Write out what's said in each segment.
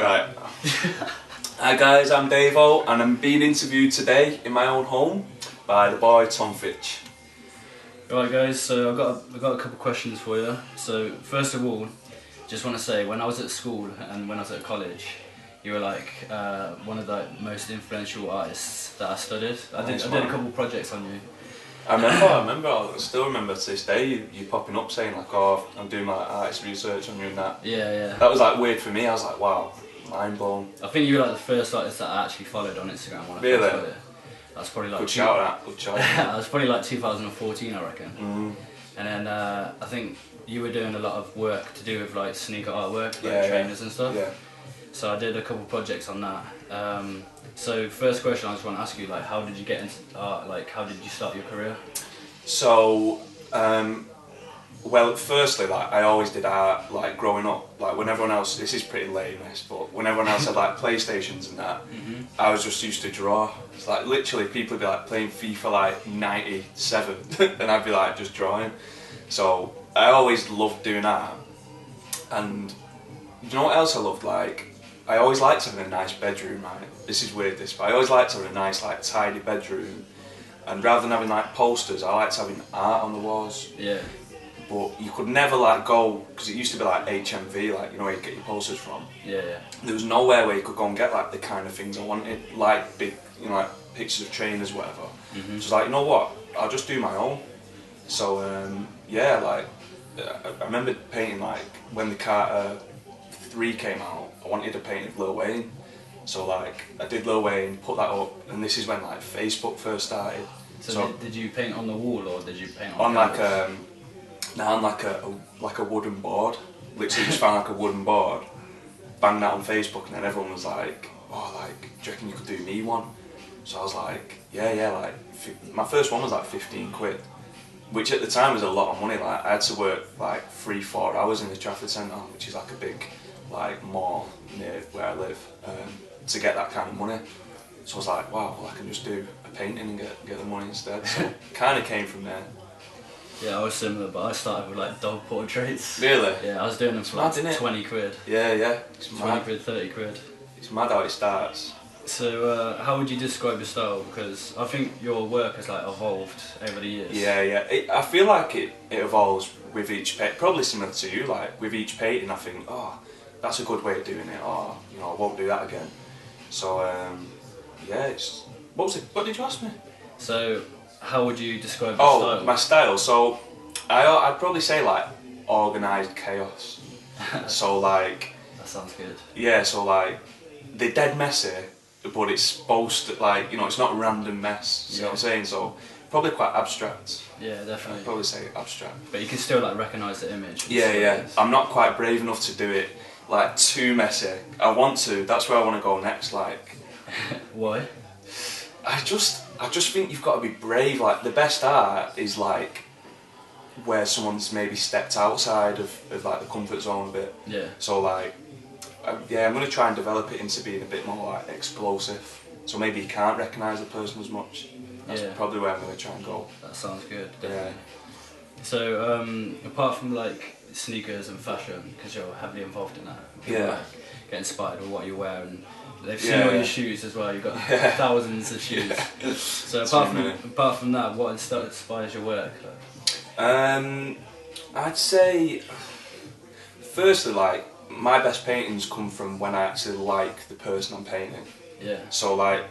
Right. Hi guys, I'm Davo and I'm being interviewed today in my own home by the boy Tom Fitch. Right guys, so I've got a couple of questions for you. So first of all, just want to say, when I was at school and when I was at college, you were like one of the most influential artists that I studied. I did a couple of projects on you. I still remember to this day you popping up saying like, oh, I'm doing my artist research on you and that. Yeah. That was like weird for me. I was like, wow, mind blown. I think you were like the first artist that I actually followed on Instagram when I really? first got it. That's probably like good shout. That was probably like 2014, I reckon. And then I think you were doing a lot of work to do with like sneaker artwork, like trainers and stuff. Yeah. So I did a couple of projects on that. So first question I just want to ask you, like, how did you get into art? Like, how did you start your career? So, well, firstly, like, I always did art, like, growing up. Like, when everyone else, this is pretty lame, this, but when everyone else had, like, PlayStations and that, I was just used to draw. It's like, literally, people would be, like, playing FIFA, like, 97, and I'd be, like, just drawing. So, I always loved doing art. And, you know what else I loved? Like, I always liked having a nice bedroom, right? This is weird, this, but I always liked having a nice, like, tidy bedroom. And rather than having, like, posters, I liked having art on the walls. Yeah. But you could never, like, go, because it used to be, like, HMV, like, you know where you get your posters from. Yeah. There was nowhere where you could go and get, like, the kind of things I wanted, like, big, you know, like, pictures of trainers, whatever. So I was like, you know what, I'll just do my own. So, yeah, like, I remember painting, like, when the Carter 3 came out, I wanted to paint of Lil Wayne. So like, I did Lil Wayne, put that up, and this is when like Facebook first started. So did you paint on the wall or did you paint on like like a wooden board? Literally just found like a wooden board, banged that on Facebook, and then everyone was like, oh, like, do you reckon you could do me one? So I was like, yeah, like, my first one was like 15 quid, which at the time was a lot of money. Like, I had to work like 3-4 hours in the Trafford Centre, which is like a big, like, mall near where I live, to get that kind of money. So I was like, wow, well, I can just do a painting and get the money instead. So it kind of came from there. Yeah, I was similar, but I started with like dog portraits. Really? Yeah, I was doing them for like 20 quid. Yeah. It's 20 quid, 30 quid. It's mad how it starts. So how would you describe your style? Because I think your work has like evolved over the years. Yeah. I feel like it evolves with each painting, probably similar to you. Like, with each painting I think, oh, that's a good way of doing it, or, you know, I won't do that again. So, yeah, it's... What did you ask me? So, how would you describe your style? Oh, my style. So, I'd probably say, like, organised chaos. So, like... That sounds good. Yeah, so, like, they're dead messy, but it's supposed to, like, you know, it's not a random mess, you know what I'm saying? So, probably quite abstract. Yeah, definitely. I'd probably say abstract. But you can still, like, recognise the image. Yeah. I'm not quite brave enough to do it, like, too messy. I want to, that's where I want to go next, like... Why? I just think you've got to be brave. Like, the best art is, like, where someone's maybe stepped outside of like, the comfort zone a bit. Yeah. So, like, yeah, I'm going to try and develop it into being a bit more, like, explosive. So maybe you can't recognise the person as much. That's probably where I'm going to try and go. That sounds good, definitely. Yeah. So, apart from, like, sneakers and fashion, because you're heavily involved in that, people, like, get inspired with what you wear, and they've seen all your shoes as well. You've got thousands of shoes. So apart from that, what inspires your work? I'd say, firstly, like, my best paintings come from when I actually like the person I'm painting. Yeah. So, like,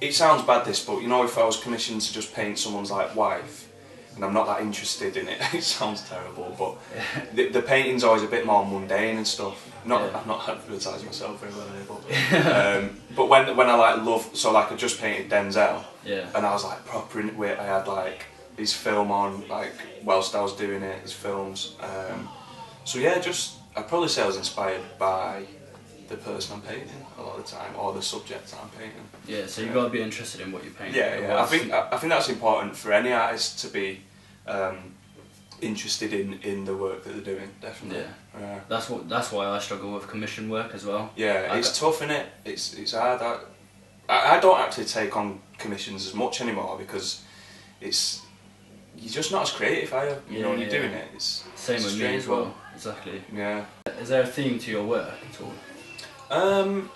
it sounds bad, this, but, you know, if I was commissioned to just paint someone's, like, wife, and I'm not that interested in it, it sounds terrible, but the painting's always a bit more mundane and stuff. I'm not advertising myself very well, but when I, like, love, so, like, I just painted Denzel, and I was, like, proper into it. I had, like, his film on, like, whilst I was doing it, his films. So yeah, I'd probably say I was inspired by the person I'm painting a lot of the time, or the subject I'm painting. Yeah, so you've got to be interested in what you paint. Yeah. I think that's important for any artist to be interested in the work that they're doing. Definitely. Yeah. That's why I struggle with commission work as well. Yeah, it's tough, innit? It's hard. I don't actually take on commissions as much anymore because you're just not as creative, are you? You know, when you're doing it, it's same with me as well. Exactly. Yeah. Is there a theme to your work at all? I'm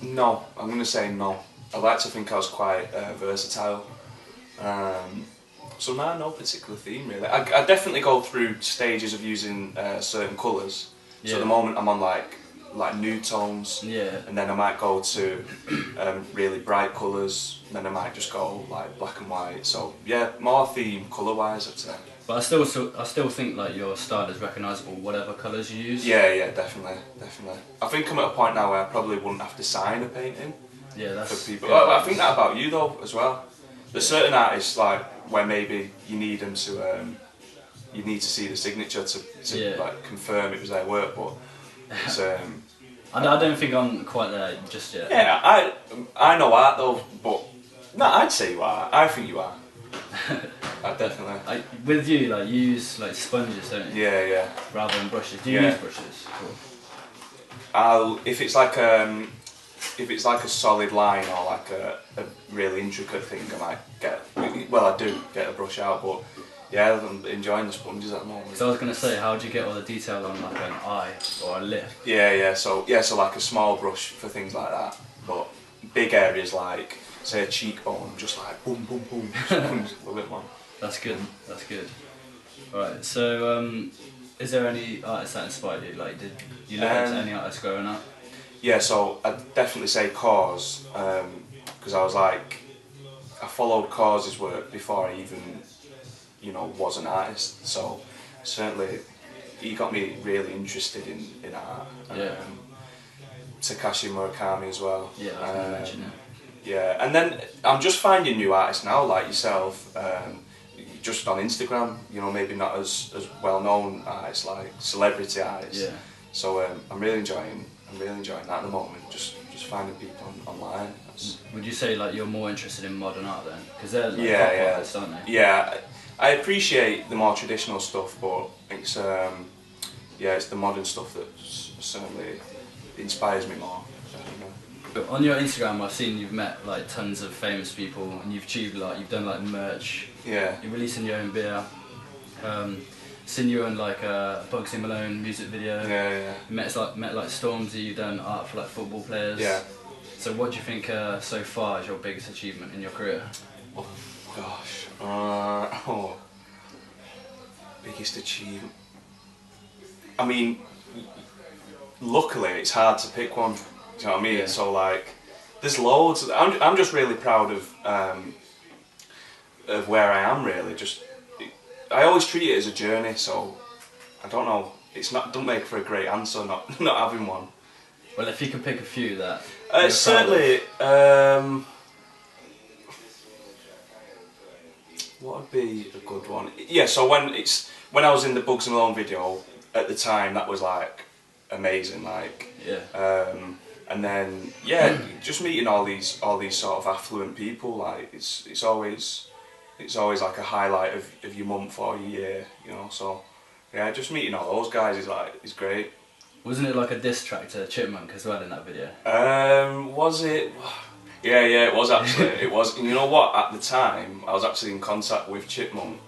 no. I'm gonna say no. I like to think I was quite versatile. So no particular theme really. I definitely go through stages of using certain colours. So at the moment I'm on like nude tones. Yeah. And then I might go to really bright colours. And then I might just go like black and white. So yeah, more theme colour wise I'd say. But I still think like your style is recognisable, whatever colours you use. Yeah, definitely. I think I'm at a point now where I probably wouldn't have to sign a painting. Yeah, that's for people. I think that about you though as well. There's certain artists like where maybe you need them to, you need to see the signature to like confirm it was their work, but it's, I don't think I'm quite there just yet. Yeah, I know art though, but no, I'd say you are. I think you are. I definitely. With you, like you use like sponges, don't you? Yeah. Rather than brushes. Do you use brushes? Cool. If it's like a solid line or like a really intricate thing, I might get. Well, I do get a brush out, but yeah, I'm enjoying the sponges at the moment. So I was gonna say, how do you get all the detail on like an eye or a lip? Yeah. So like a small brush for things like that, but big areas like say a cheekbone, just like boom, just a bit more. That's good. Alright, so is there any artists that inspired you? Like, did you listen to any artists growing up? Yeah, so I'd definitely say Cause, because I was like, I followed Cause's work before I even, was an artist. So certainly, he got me really interested in art. Yeah. Takashi Murakami as well. Yeah, I was going to mention it. Yeah, and then I'm just finding new artists now, like yourself, just on Instagram. Maybe not as well known artists, like celebrity artists. Yeah. So I'm really enjoying that at the moment. Just finding people online. Would you say like you're more interested in modern art then? Because they're like pop artists, aren't they? Yeah, I appreciate the more traditional stuff, but it's it's the modern stuff that certainly inspires me more. On your Instagram, I've seen you've met like tons of famous people, and you've achieved you've done like merch. Yeah. You're releasing your own beer. Seen you in like a Bugsy Malone music video. Yeah. Met like Stormzy. You've done art for like football players. Yeah. So what do you think so far is your biggest achievement in your career? Oh gosh. Biggest achievement. I mean, luckily it's hard to pick one. Do you know what I mean? Yeah. So like, there's loads. I'm just really proud of where I am. Really, I always treat it as a journey. So I don't know. Don't make for a great answer. Not having one. Well, if you can pick a few that. Certainly. What would be a good one? Yeah. So when I was in the Bugsy Malone video at the time, that was like amazing. Like. Yeah. And then just meeting all these sort of affluent people, like it's always like a highlight of your month or your year, So yeah, just meeting all those guys is great. Wasn't it like a diss track to Chipmunk as well in that video? Was it? Yeah, it was actually. It was. And you know what? At the time, I was actually in contact with Chipmunk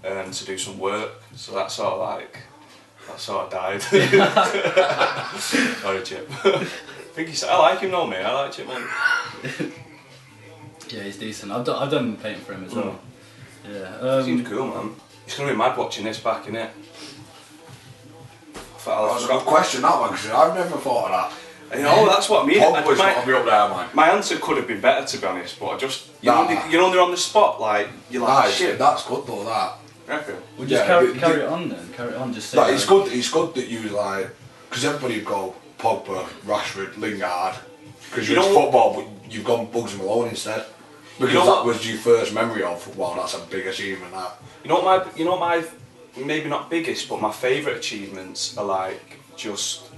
to do some work, so that sort of died. Sorry, Chip. I like him though, mate. I like Chipmunk. Yeah, he's decent. I've done painting for him as well. Yeah. Seems cool, man. He's gonna be mad watching this back, innit? That's a good question, that one, because I've never thought of that. That's what I mean. Pogba's got to be up there, man. My answer could have been better, to be honest, but I just they're on the spot, like you're like shit. That's good though. That. Okay. We'll just carry it on then. Carry it on. Just say. It's good. It's good that you like, because everybody would go Pogba, Rashford, Lingard, because you're into football, but you've gone Bugsy Malone instead. Because that was your first memory of. Well, that's a big achievement. That. My maybe not biggest, but my favourite achievements are like just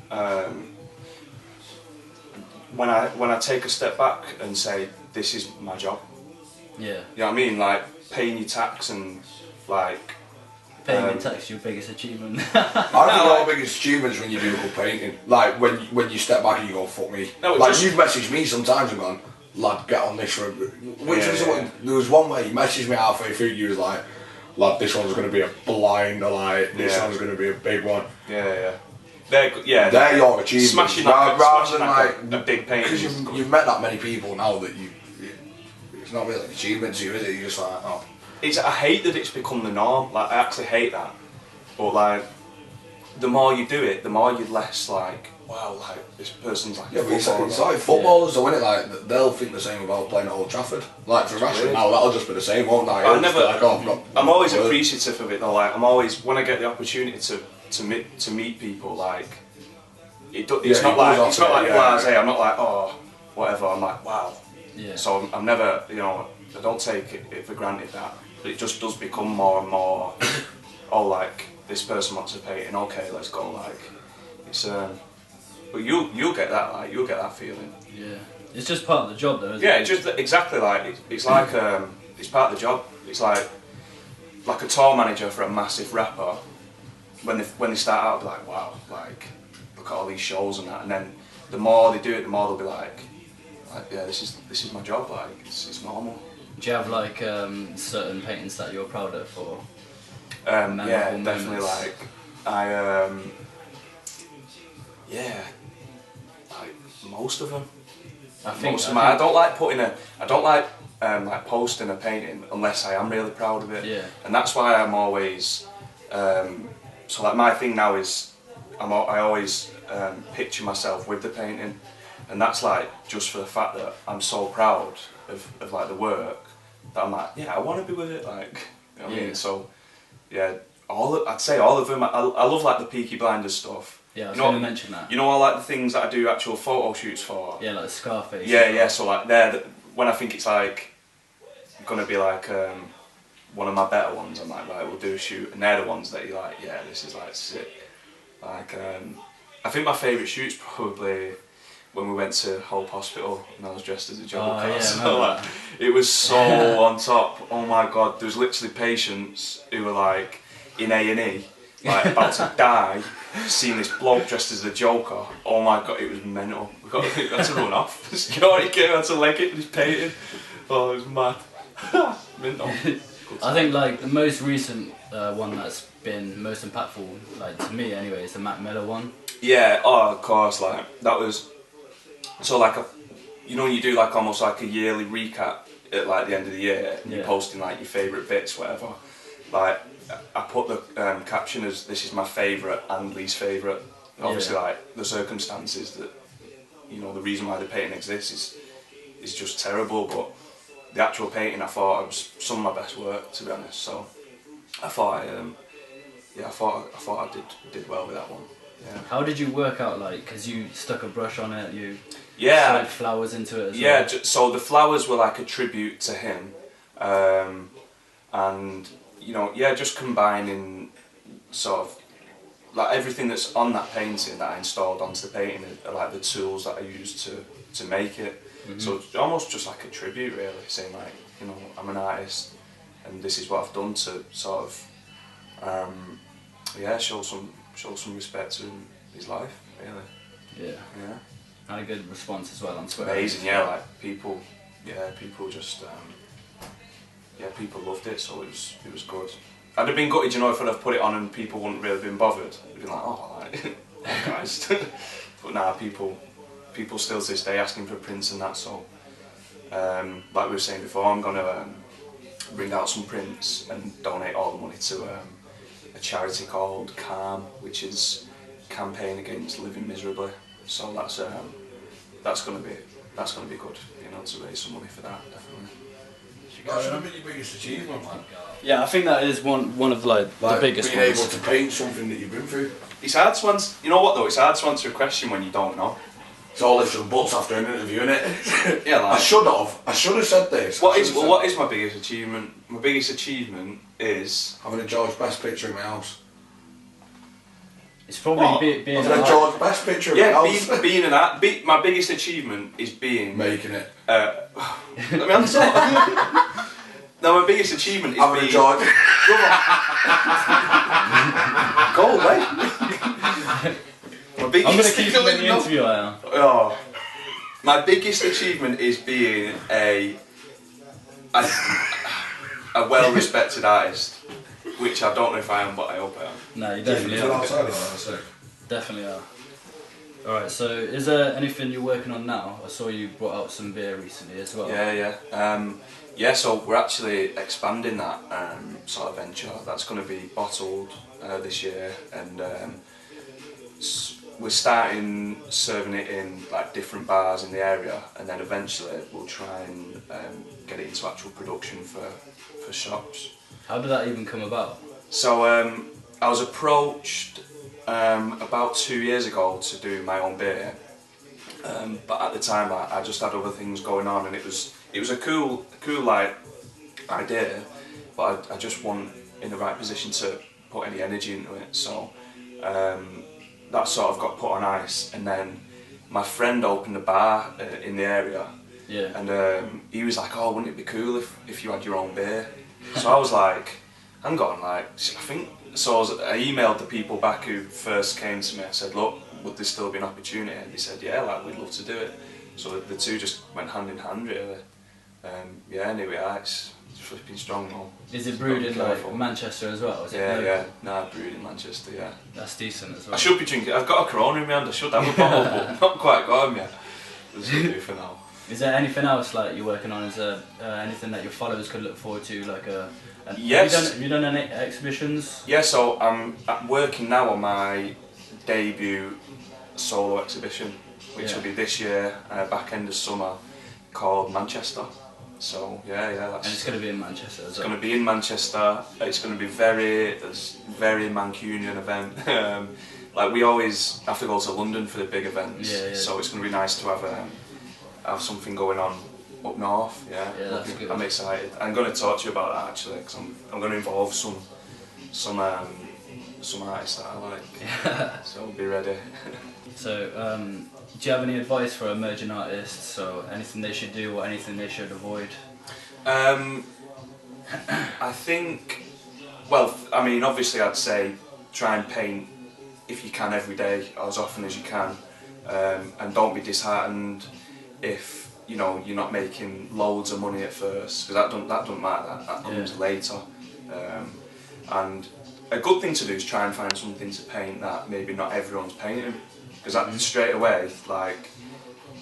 when I take a step back and say this is my job. Yeah. You know what I mean? Like paying your tax and like. Paying your tax, your biggest achievement. I think our biggest achievements when you do good painting. Like when you step back and you go, fuck me. No, like you've messaged me sometimes and gone, lad, get on this for there was one way you messaged me halfway through, you was like, lad, this one's going to be a blinder, like this one's going to be a big one. Yeah. They're your achievements. Smashing rather than a big painting. Because you've met that many people now that it's not really an achievement to you, is it? You're just like, oh. I hate that it's become the norm. Like, I actually hate that. But like, the more you do it, the more you're less like, wow, like this person's like. Yeah, but it's like footballers, though, isn't it? Like they'll think the same about playing at Old Trafford. Like for Rashford now, that'll just be the same, won't they? I'm always appreciative of it though. Like, I'm always, when I get the opportunity to meet people, like it's not like blasé. I'm not like, oh, whatever. I'm like, wow. Yeah. So I'm never, I don't take it for granted that, but it just does become more and more. Oh, like this person wants to paint, and okay, let's go. Like it's but you'll get that, like you'll get that feeling. Yeah. It's just part of the job, though. Isn't it? It's just exactly like it's like it's part of the job. It's like a tour manager for a massive rapper. When they start out, they'll be like, wow, like look at all these shows and that, and then the more they do it, the more they'll be like yeah, this is my job. Like it's normal. Do you have like certain paintings that you're proud of, or? Yeah, definitely. Like like most of them. I don't like like posting a painting unless I am really proud of it. Yeah. And that's why I'm always. So like my thing now is, I always picture myself with the painting, and that's like just for the fact that I'm so proud of like the work that I'm like, yeah, I want to be with it. Like, you know what I mean? So. Yeah, I'd say all of them. I love like the Peaky Blinders stuff. Yeah, I was going to mention that. All like the things that I do actual photo shoots for. Yeah, like Scarface. Yeah. So like when I think it's like gonna be like one of my better ones, I'm like, right, we'll do a shoot, and they're the ones that you're like, yeah, this is like sick. Like I think my favourite shoot's probably when we went to Hope Hospital and I was dressed as a jogger. Oh, yeah, so like, it was so on top. Oh my god, there was literally patients who were like in A&E, like about to die, seeing this bloke dressed as the Joker. Oh my god, it was mental. We had to run off. The security came out to leg it and he's painted. Oh, it was mad. Mental. I think like the most recent one that's been most impactful, like to me anyway, is the Mac Miller one. Yeah, oh of course, like that was. So like you do like almost like a yearly recap at like the end of the year, and you're posting like your favourite bits, whatever. Like I put the caption as this is my favourite and least favourite. Obviously, like the circumstances that the reason why the painting exists is just terrible. But the actual painting, I thought it was some of my best work, to be honest. So I thought I did well with that one. Yeah. How did you work out, like, because you stuck a brush on it, you sewed flowers into it as well? Yeah, so the flowers were like a tribute to him, and just combining sort of like everything that's on that painting that I installed onto the painting are like the tools that I used to make it. Mm-hmm. So it's almost just like a tribute, really, saying like, I'm an artist and this is what I've done to sort of show some respect to his life, really. Yeah. Had a good response as well on Twitter. Amazing, yeah. Like people just, people loved it, so it was good. I'd have been gutted, if I'd have put it on and people wouldn't really have been bothered. They'd been like, oh, like, guys. But now people still to this day asking for prints and that. So, like we were saying before, I'm gonna bring out some prints and donate all the money to a charity called Calm, which is Campaign Against Living Miserably. So that's gonna be good, to raise some money for that, definitely. That should have been your biggest achievement, man. Yeah, I think that is one of the biggest being ones. able to paint something that you've been through. It's hard to answer. You know what though? It's hard to answer a question when you don't know. It's all ifs and buts after an interview, innit? Yeah, like, I should have said this. What is my biggest achievement? My biggest achievement is having a George Best picture in my house. It's probably being having a George Best picture in my house. being an art. My biggest achievement is being making it. Let me answer. No, my biggest achievement is having being a George. Go away. I'm going to keep doing the interview, I am. Oh, my biggest achievement is being a well-respected artist, which I don't know if I am, but I hope I am. No, you definitely are. Definitely are. Alright, so is there anything you're working on now? I saw you brought out some beer recently as well. Yeah, so we're actually expanding that sort of venture. That's going to be bottled this year, and we're starting serving it in like different bars in the area, and then eventually we'll try and get it into actual production for shops. How did that even come about? So I was approached about 2 years ago to do my own beer, but at the time I just had other things going on, and it was a cool like idea, but I just wasn't in the right position to put any energy into it. So that sort of got put on ice, and then my friend opened a bar in the area, and he was like, "Oh, wouldn't it be cool if you had your own beer?" So I was like, "Hang on, like I think." So I emailed the people back who first came to me. I said, "Look, would there still be an opportunity?" And they said, "Yeah, like we'd love to do it." So the two just went hand in hand, really. And here we are. It's flipping strong now. Is it brewed in like Manchester as well? Is it brewed in Manchester. Yeah. That's decent as well. I should be drinking. I've got a Corona in my hand. I should have a bottle, but not quite got them yet. That's what I do for now. Is there anything else like you're working on? Is there anything that your followers could look forward to? Like yes. Have you done any exhibitions? Yeah. So I'm working now on my debut solo exhibition, which will be this year, back end of summer, called Manchester. So that's. And it's going to be in Manchester as well. It's going to be in Manchester. It's going to be very Mancunian event. Like we always have to go to London for the big events. So it's going to be nice to have something going on up north. Yeah, that's good. I'm excited. I'm going to talk to you about that actually, because I'm going to involve some artists that I like. So be ready. So, do you have any advice for emerging artists? So, anything they should do or anything they should avoid? I think, well, I mean, obviously I'd say try and paint if you can every day, or as often as you can, and don't be disheartened if you're not making loads of money at first, because that doesn't matter. That comes later. And a good thing to do is try and find something to paint that maybe not everyone's painting, because that straight away like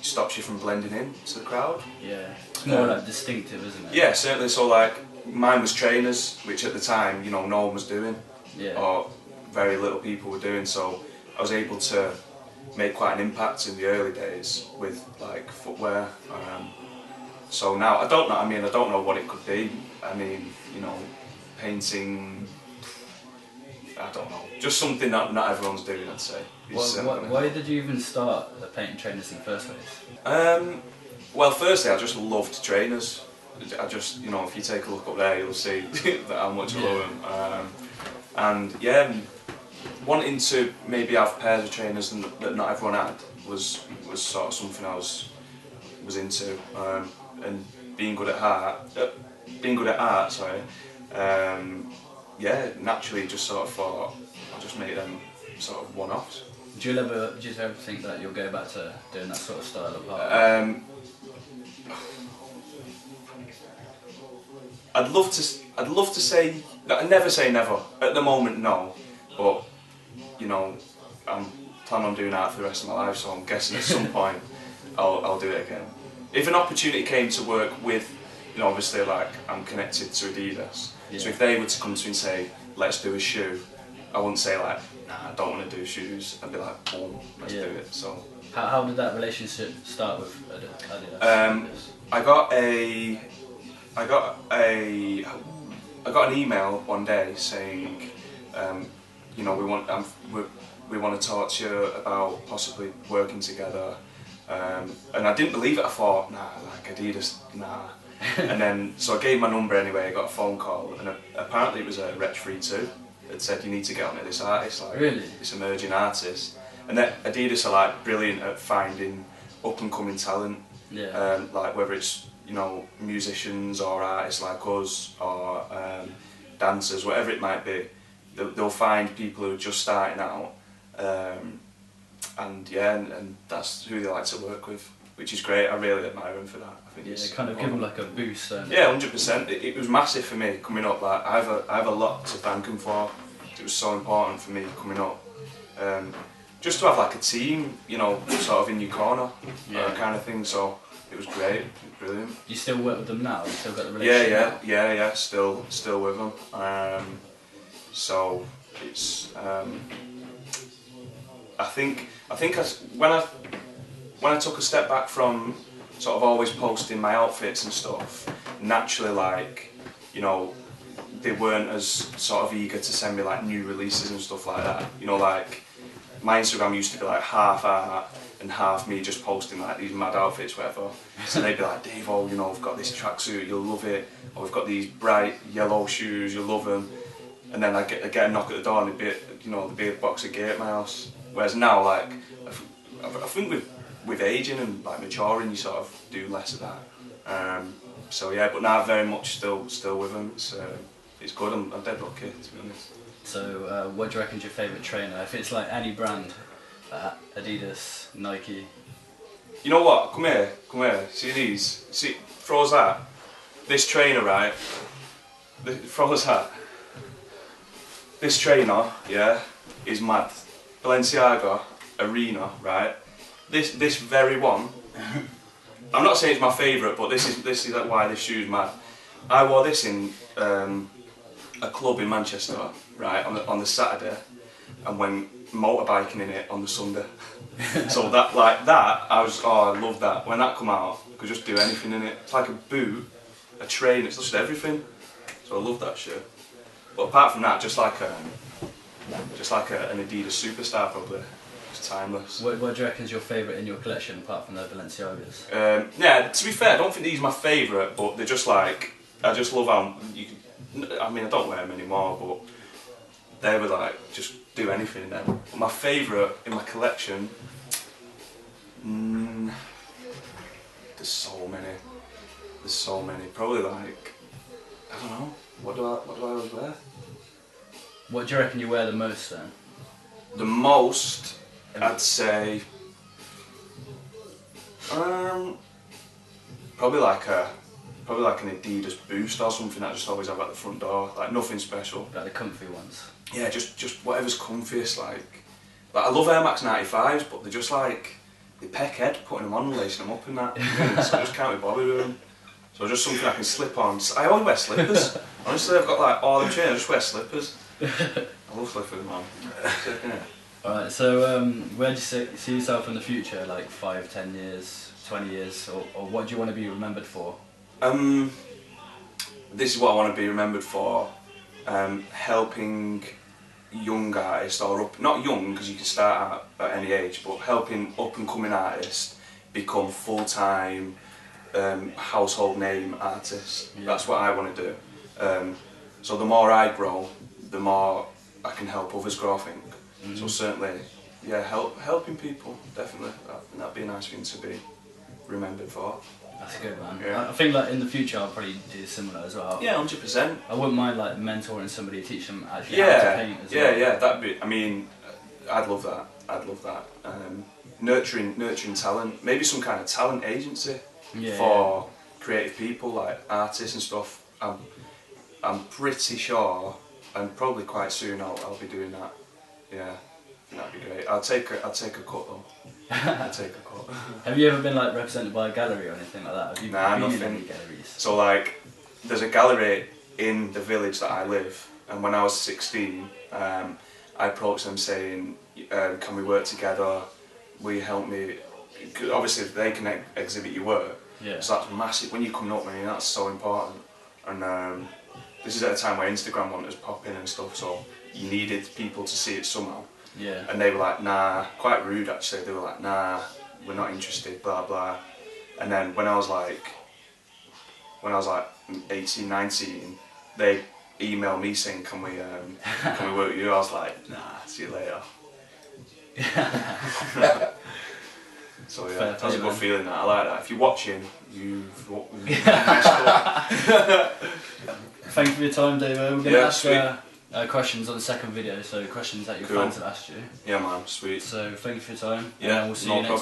stops you from blending in to the crowd. Yeah, it's more like distinctive, isn't it? Yeah, certainly. So like mine was trainers, which at the time no one was doing, or very little people were doing. So I was able to make quite an impact in the early days with like footwear. So now I don't know. I mean, I don't know what it could be. I mean, painting. I don't know. Just something that not everyone's doing, I'd say. Why did you even start painting trainers in the first place? Well, firstly, I just loved trainers. I just, if you take a look up there, you'll see how much I love them. And wanting to maybe have pairs of trainers that not everyone had was sort of something I was into. And being good at art, sorry. Naturally just sort of thought I'll just make them sort of one-offs. Do you ever think that you'll go back to doing that sort of style of art? I'd love to say, I never say never. At the moment, no. But I'm planning on doing art for the rest of my life, so I'm guessing at some point I'll do it again. If an opportunity came to work with, obviously like I'm connected to Adidas. So if they were to come to me and say, let's do a shoe, I wouldn't say like, nah, I don't want to do shoes. I'd be like, boom, let's do it. So how did that relationship start with Adidas? I got an email one day saying, we want to talk to you about possibly working together. And I didn't believe it. I thought, nah, like Adidas, nah. And then, so I gave my number anyway, I got a phone call, and apparently it was a Rec3 that said you need to get onto this artist, like this emerging artist. And that Adidas are like brilliant at finding up and coming talent, like whether it's musicians or artists like us or dancers, whatever it might be, they'll find people who are just starting out, and that's who they like to work with, which is great. I really admire them for that. I think it's kind of give them like a boost. 100%. It was massive for me coming up. Like I have a lot to thank them for. It was so important for me coming up. just to have like a team, you know, sort of in your corner, kind of thing. So it was great, brilliant. You still work with them now? You still got the relationship? Yeah. Still with them. So it's. I think when I took a step back from sort of always posting my outfits and stuff, naturally, like, you know, they weren't as sort of eager to send me like new releases and stuff like that. You know, like my Instagram used to be like half art and half me just posting like these mad outfits, whatever. So they'd be like, Davo, you know, I've got this tracksuit, you'll love it, or we've got these bright yellow shoes, you'll love them. And then I get a knock at the door and there'd be a box of gear at my house. Whereas now, like, I think with aging and like maturing, you sort of do less of that. So yeah, but now very much still with them. It's good. I'm dead lucky, to be honest. So what do you reckon is your favourite trainer? If it's like any brand, Adidas, Nike. You know what? Come here. See these? See, throws that. This trainer, right? Throws that. This trainer, yeah, is mad. Balenciaga Arena, right? This very one. I'm not saying it's my favourite, but this is like why this shoe's mad. I wore this in a club in Manchester, right, on the Saturday, and went motorbiking in it on the Sunday. So I love that. When that come out, I could just do anything in it. It's like a boot, a train, it's just everything. So I love that shit. But apart from that, just like an Adidas Superstar probably. It's timeless. What do you reckon is your favourite in your collection apart from the Balenciagas? Yeah, to be fair, I don't think these are my favourite, but they're just like, I just love how you can, I mean, I don't wear them anymore, but they were like, just do anything in them. But my favourite in my collection, there's so many. Probably like, I don't know. What do I always wear? What do you reckon you wear the most then? The most, I'd say, probably like an Adidas Boost or something that I just always have at the front door. Like nothing special. Like the comfy ones. Yeah, just whatever's comfiest. Like I love Air Max 95s, but they're just like they peck head putting them on and lacing them up and that. So I just can't be bothered with them. So just something I can slip on. I always wear slippers. Honestly, I've got like all them chains. I just wear slippers. I love slippers, man. Alright, so where do you see yourself in the future? Like 5, 10 years, 20 years, or what do you want to be remembered for? This is what I want to be remembered for. Helping young artists, or not young because you can start at any age, but helping up and coming artists become full-time household name artists. Yeah. That's what I want to do. So the more I grow, the more I can help others grow, I think. Mm-hmm. So certainly, yeah, helping people, definitely. That'd be a nice thing to be remembered for. That's good, man. Yeah. I think like in the future I'll probably do similar as well. Yeah, 100%. I wouldn't mind like mentoring somebody, teach them actually how to paint as well. Yeah, that'd be. I mean, I'd love that. Nurturing talent, maybe some kind of talent agency for creative people like artists and stuff. I'm pretty sure, and probably quite soon I'll be doing that. Yeah, that'd be great. I'll take a cut though. I'll take a cut. Have you ever been like represented by a gallery or anything like that? Have you been nothing. in any galleries? So like, there's a gallery in the village that I live, and when I was 16, I approached them saying, "Can we work together? Will you help me?" Cause obviously, they can exhibit your work. Yeah. So that's massive. When you come up, I mean, that's so important. And this is at a time where Instagram was popping and stuff, so you needed people to see it somehow. Yeah. And they were like, nah, quite rude actually. They were like, nah, we're not interested, blah blah. And then when I was like 18, 19, they emailed me saying, can we work with you? I was like, nah, see you later. So yeah, that was a good feeling. That I like that. If you're watching, you've messed up. Thank you for your time, Davo. We're going to ask questions on the second video, so questions that your fans have asked you. Yeah, man, sweet. So thank you for your time. Yeah, and we'll see you next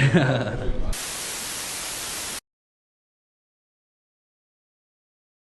time.